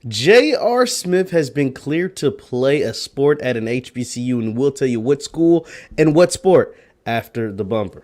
J.R. Smith has been cleared to play a sport at an HBCU, and we'll tell you what school and what sport after the bumper.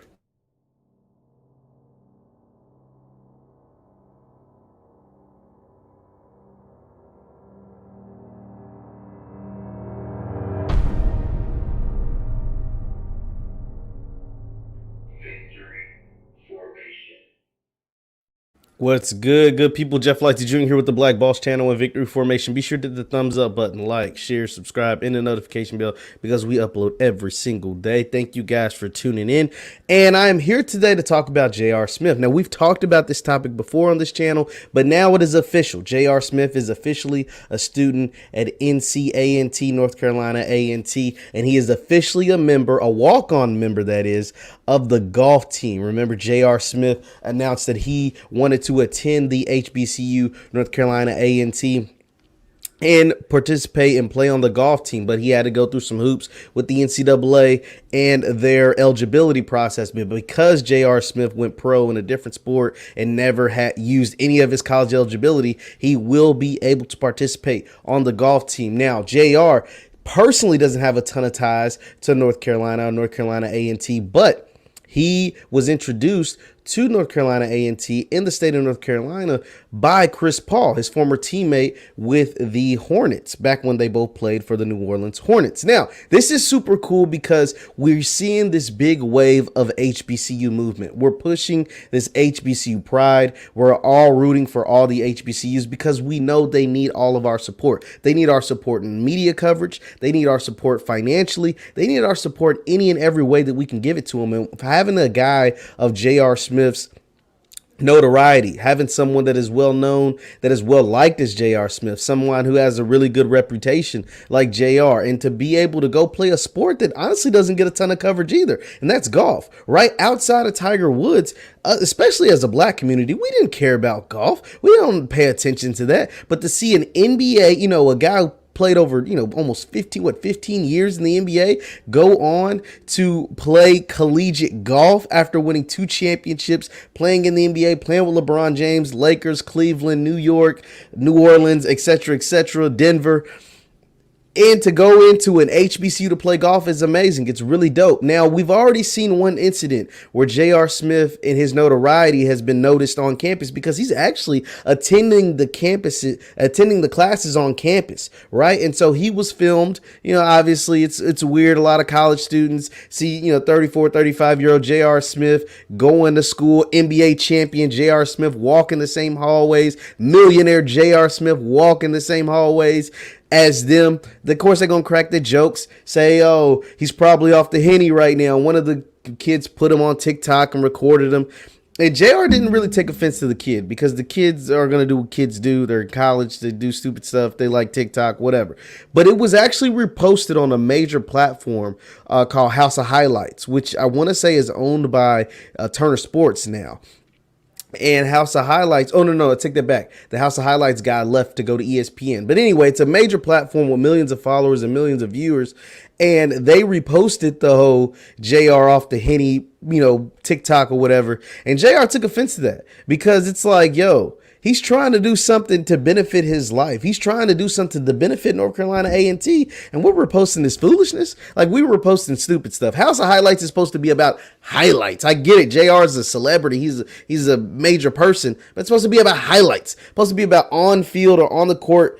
What's good, good people? Jeff Lightsy Jr. here with the Black Boss Channel and Victory Formation. Be sure to hit the thumbs up button, like, share, subscribe, and the notification bell because we upload every single day. Thank you guys for tuning in. And I am here today to talk about J.R. Smith. Now, we've talked about this topic before on this channel, but now it is official. J.R. Smith is officially a student at NC A&T, North Carolina A&T, and he is officially a member, a walk-on member, that is, of the golf team. Remember, J.R. Smith announced that he wanted to attend the HBCU, North Carolina A&T, and participate and play on the golf team, but he had to go through some hoops with the NCAA and their eligibility process. But because J.R. Smith went pro in a different sport and never had used any of his college eligibility, he will be able to participate on the golf team. Now, J.R. personally doesn't have a ton of ties to North Carolina or North Carolina A&T, but he was introduced to North Carolina A&T in the state of North Carolina by Chris Paul, his former teammate with the Hornets, back when they both played for the New Orleans Hornets. Now, this is super cool because we're seeing this big wave of HBCU movement. We're pushing this HBCU pride. We're all rooting for all the HBCUs because we know they need all of our support. They need our support in media coverage. They need our support financially. They need our support any and every way that we can give it to them. And having a guy of J.R. Smith's notoriety, having someone that is well known, that is well liked as J.R. Smith, someone who has a really good reputation like J.R., and to be able to go play a sport that honestly doesn't get a ton of coverage either, and that's golf. Right outside of Tiger Woods, especially as a black community, we didn't care about golf. We don't pay attention to that. But to see an NBA, a guy who played over, almost 15 years in the NBA, go on to play collegiate golf after winning 2 championships, playing in the NBA, playing with LeBron James, Lakers, Cleveland, New York, New Orleans, etc., Denver. And to go into an HBCU to play golf is amazing. It's really dope. Now, we've already seen one incident where J.R. Smith and his notoriety has been noticed on campus because he's actually attending the classes on campus, right? And so he was filmed. Obviously it's weird. A lot of college students see, 34, 35-year-old J.R. Smith going to school, NBA champion J.R. Smith walking the same hallways, millionaire J.R. Smith walking the same hallways as them. Of course, they're going to crack the jokes, say, oh, he's probably off the Henny right now. One of the kids put him on TikTok and recorded him. And JR didn't really take offense to the kid because the kids are going to do what kids do. They're in college. They do stupid stuff. They like TikTok, whatever. But it was actually reposted on a major platform called House of Highlights, which I want to say is owned by Turner Sports now. And House of Highlights, oh, no, I take that back. The House of Highlights guy left to go to ESPN. But anyway, it's a major platform with millions of followers and millions of viewers. And they reposted the whole JR off the Henny, TikTok or whatever. And JR took offense to that because it's like, yo, he's trying to do something to benefit his life. He's trying to do something to benefit North Carolina A&T, and we're posting this foolishness. Like, we were posting stupid stuff. House of Highlights is supposed to be about highlights. I get it. JR is a celebrity. He's a major person, but it's supposed to be about highlights. It's supposed to be about on field or on the court,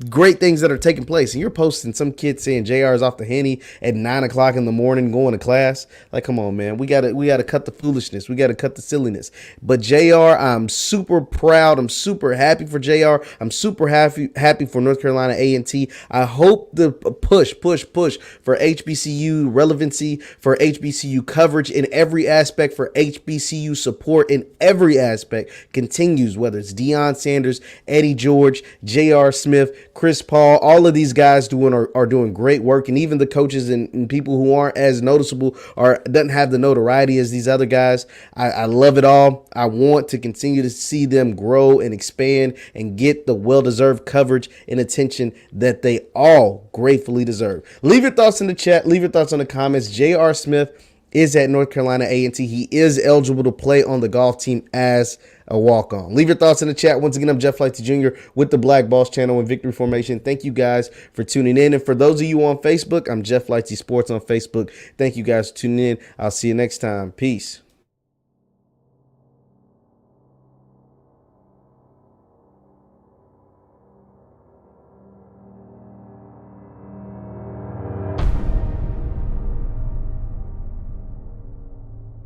great things that are taking place. And you're posting some kid saying JR is off the Henny at 9 o'clock in the morning going to class. Like, come on, man. We gotta cut the foolishness. We gotta cut the silliness. But JR, I'm super proud. I'm super happy for JR. I'm super happy for North Carolina A&T. I hope the push for HBCU relevancy, for HBCU coverage in every aspect, for HBCU support in every aspect continues, whether it's Deion Sanders, Eddie George, J.R. Smith, Chris Paul. All of these guys are doing great work, and even the coaches and people who aren't as noticeable or doesn't have the notoriety as these other guys. I love it all. I want to continue to see them grow and expand and get the well-deserved coverage and attention that they all gratefully deserve. Leave your thoughts in the chat. Leave your thoughts in the comments. J.R. Smith is at North Carolina A&T. He is eligible to play on the golf team as a walk-on. Leave your thoughts in the chat. Once again, I'm Jeff Lightsy Jr. with the Black Boss Channel and Victory Formation. Thank you guys for tuning in. And for those of you on Facebook, I'm Jeff Lightsy Sports on Facebook. Thank you guys for tuning in. I'll see you next time. Peace.